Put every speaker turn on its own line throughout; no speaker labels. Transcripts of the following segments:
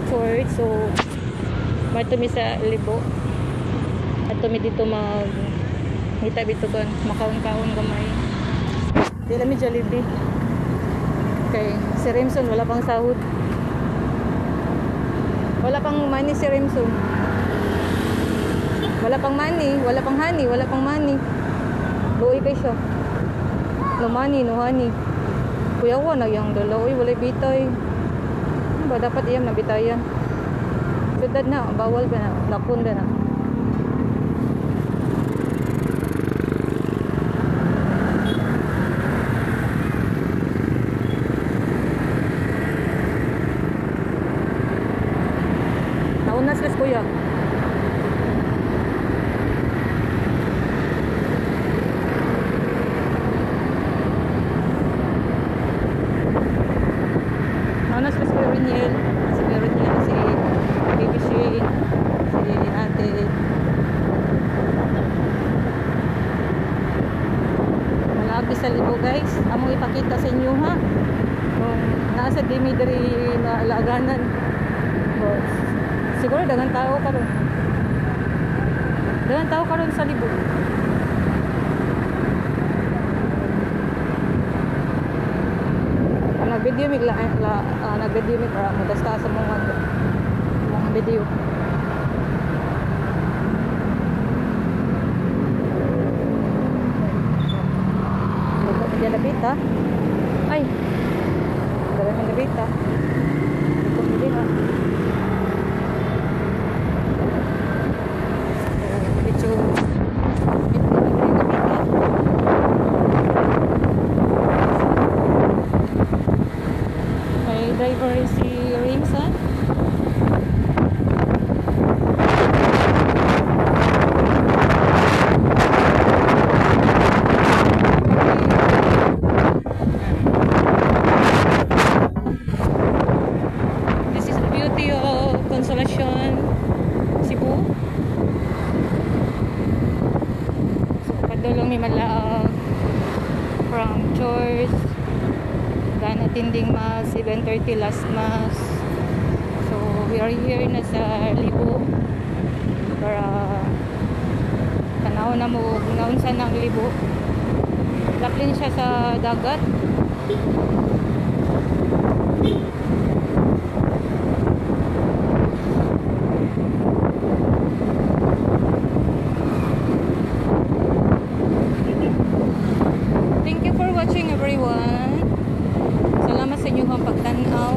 church, so mato mi sa libo. Ato mi dito mag hita bito kon makaon-kaon gamay. Dila mi Jollibee. Okay, si Remson wala pang sahod. Wala pang money si Remson. Wala pang money, wala pang honey, wala pang money. Luoy kay siya. No money, no honey. Kuya ko na yung dalaw, wala bitay. Ano ba dapat iyam na bitayan? Sudad na, bawal ka na, lakon ka na. Naunas kas kuya. Naunas kas kuya Riniel. Si Kuya Riniel, si Baby Shane, si ate. Malapit sa libo guys. Among ipakita sa inyo ha. Kung nasa Dimidri na alaganan. Boss. Siguro dagang tao karon. Dagang tao karon sa libo. Nag-video mig nag-video mig para madasta sa mga video. Luto na labit ha. Ay. Dala na labit ha. Luto na din ha. Driver si Rimson. This is the beauty of Consolacion, Cebu. So, padulong may malaag from church. Attending mass, 7:30 last mass. So we are here na sa libo para tanaw na mo naunsa ng libo. Laplin siya sa dagat. Thank you for watching everyone. Salamat sa inyong pagtanaw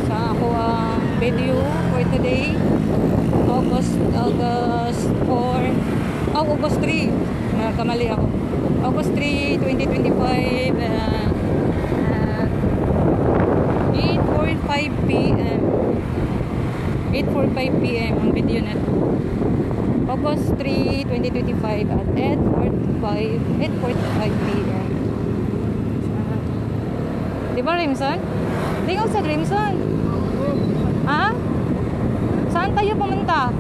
sa ako ang video for today, August 4, August 3, kamali ako, August 3, 2025, 8:45 p.m. 8:45 p.m. ang video na to. August 3, 2025 at 8:45 p.m. Diba Rimson? Tingog sa Rimson. Ha? Saan tayo pumunta?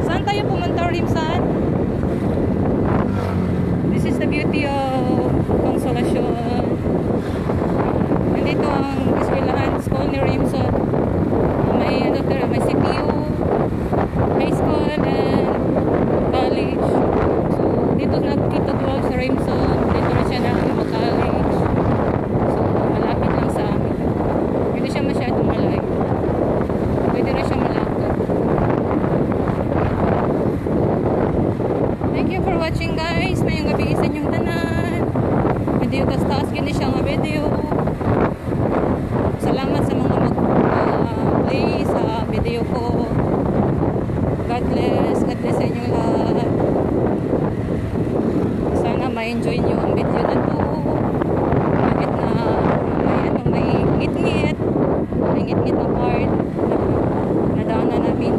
Saan tayo pumunta Rimson? This is the beauty of Consolacion. Nandito ang eskwelahan, school ni Rimson. May may CPU, high school and college. So dito nagkita ko sa Rimson. Dito na siya na college. So, malapit lang sa amin. Hindi siya masyadong malayo. Pwede na siya malakad. Thank you for watching guys. Mayang gabi sa inyong tanan. Video taas gini siya nga video. Salamat sa mga mag-play sa video ko. God bless. God bless sa inyong lahat. Sana ma-enjoy nyo ang video na to. Kahit na may ngit-ngit na part na daanan namin.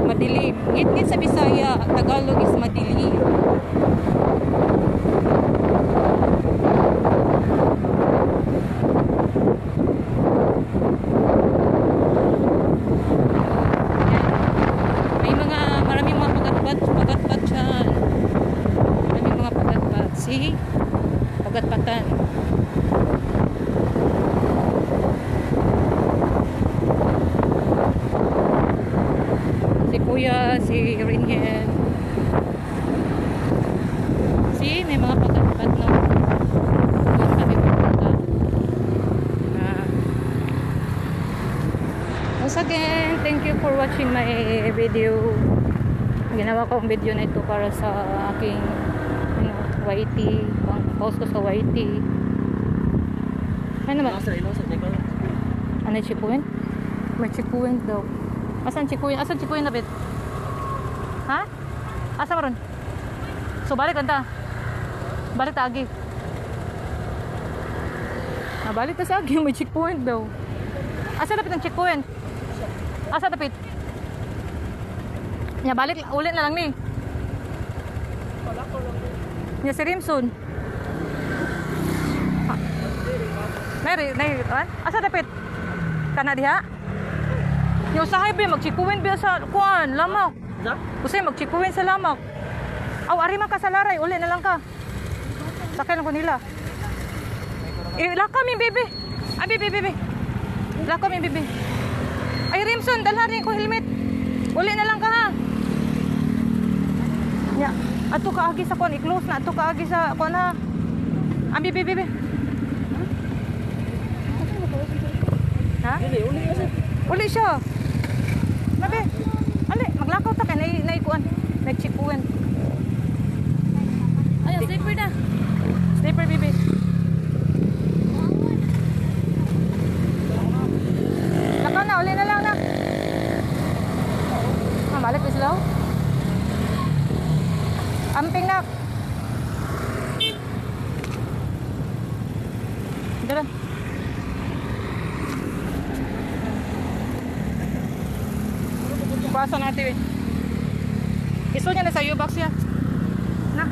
Madilim. Ngit-ngit sa Bisaya, Tagalog is madilim. Maraming mga pagat-pat dyan. Maraming mga pagat-pat. See? Pagat-patan. thank you for watching my video. Ginawa ko ang video na ito para sa aking YT, ang post ko sa YT. Ano naman? Ano yung chipuin? May chipuin daw. Asan chipuin? Asan chipuin na bit? Ha? Asa maron? So balik kanta. Balik ta agi. Balik ta sa agi, may checkpoint daw. Asa dapat ang checkpoint? Asa dapat? Nya balik ulit na lang ni. Nya si Rimson. Nari, asa dapat? Kana diha? Nya usahay ba mag-checkpoint ba sa kuan, lamok. Usay mag-checkpoint sa lamok. Aw, ari man ka sa laray, uli na lang ka. Sakay lang ko nila. Laka mi bebe. Abi bebe. Laka mi bebe. Ay Rimson, dalhan ko helmet. Uli na lang ka ha. Ya, ato ka agi sa kon, i-close na ato ka agi sa kon ha. Abi bebe. Ha? Uli siya. Mabe. Ali, maglakaw ta kay nay kuan. Nag-checkpoint. Ayo, slipper na. Slipper, baby. Naka na, uli na lang na. Balik na sila. Amping na. Dala. Kuwasa natin eh. Iso niya na sa U-box ya. Na.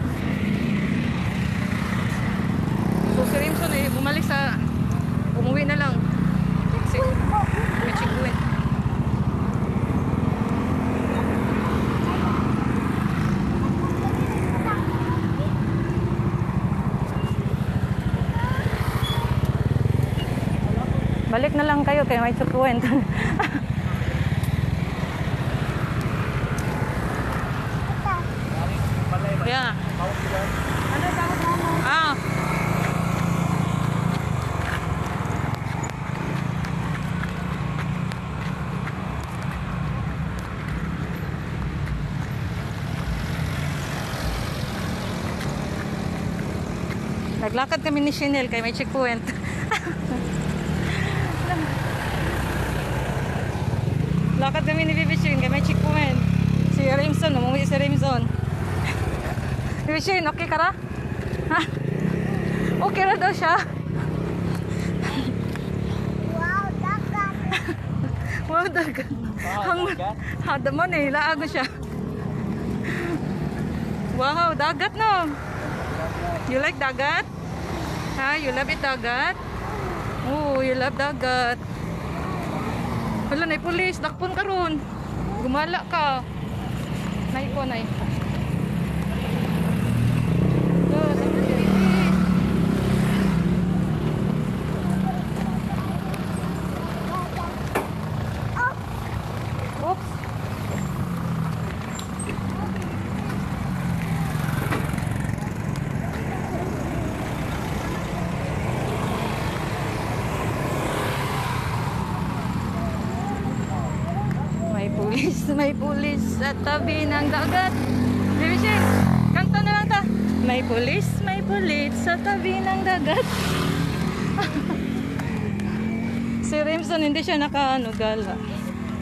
So si Rimson eh, bumalik sa umuwi na lang. Kasi may checkpoint. Balik na lang kayo kaya may checkpoint. Yeah. Ah. Naglakad kami ni Chanel kay may checkpoint. Lakad kami ni Bibi Shin kay may checkpoint. Si Rimson, umuwi si Rimson. Bibi Shin, okay ka ra? Ha? Okay ra daw siya.
Wow, dagat.
Wow, dagat. Hadaman eh, laago siya. Wow, dagat no. You like dagat? Ha? You love it dagat? Oh, you love dagat. Wala na pulis, dakpon ka ron. Gumala ka. Nay ko, nay. Oops. May pulis sa tabi ng dagat. Baby Shane, kanta na lang ta. May pulis sa tabi ng dagat. Si Rimson hindi siya naka-gala.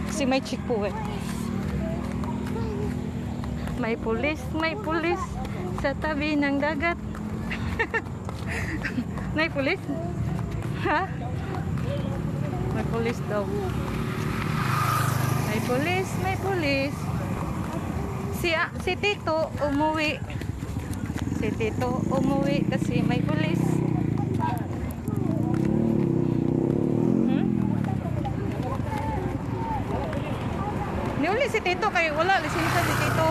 Kasi may checkpoint. May pulis sa tabi ng dagat. May pulis? Ha? May pulis daw. May pulis. Si Tito umuwi. Kasi may pulis. Niuli si Tito kay wala lisensya si Tito.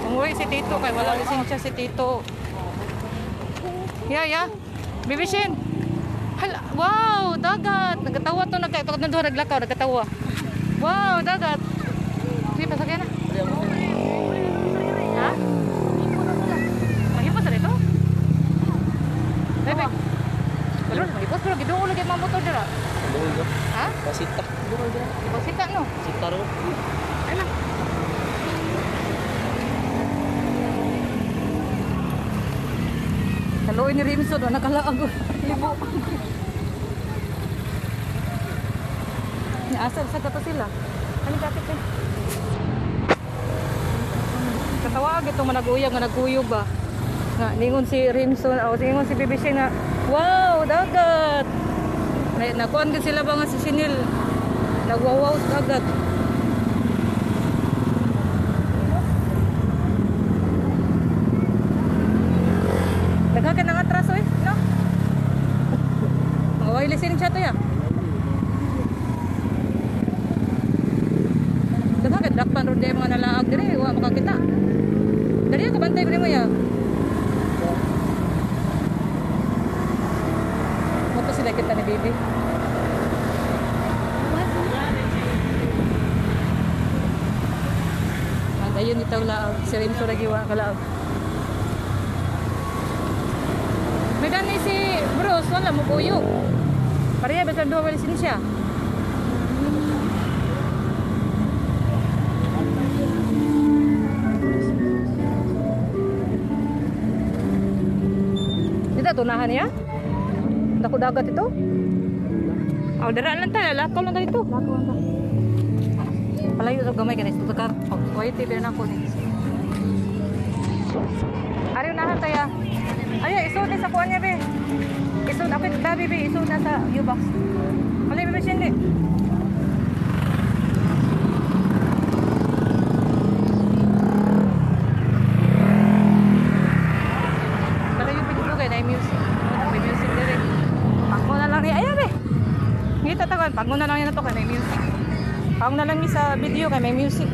Umuwi si Tito kay wala lisensya si Tito. Yeah. Bibi Shin. Hala, wow, dagat. Nagkatawa to, naglakaw, nagkatawa. Wow, dagat. Sige, pasakyan na. Ha? Mahimos na ito? Bebe. pero giduol lagi mga motor dira.
Doon ba?
Ha?
Pasita.
Duol dira. Basita no.
Sita ro.
Ano? Kaluoy ni Rimso do nakalaag. Libo. Ni asal sa gato sila. Ano kapit eh? Katawag itong managuyag nga nagkuyog ba? Nga ningon si Rimson o ningon si BBC nga wow dagat. Nakuan gid sila ba nga si Sinil. Nagwawaw sa dagat. Naghakan ng atraso eh, no? Mga listening siya to ya. Naghakan dakpan ron din mga nalaag dire, wa makakita. Dari ka bantay pre mo ya. Moto sila kita ni baby. Ayun itaw laag, si Rimso lagi wa kalaag. May dani si Bruce, wala mo buyo. Pareha basta duwa wala siya. Dito tunahan niya? Dako dagat ito? Oh, dara lang tayo, lakaw lang tayo ito. Lakaw lang tayo. Palayo sa gamay ka na ito ka. Oh, wait, tibi na ako ni. Ari unahan tayo. Ay, isod na sa kuan niya, be. Isod, apit dabi, be. Isod na sa U-box. Malay, be, hindi. Malayo, be, dito kayo. Na music. May music na rin. Pango na lang rin. Ayan, be. Ngita tagal. Pango na lang yan na to kay may music. Pango na lang sa video kay may music.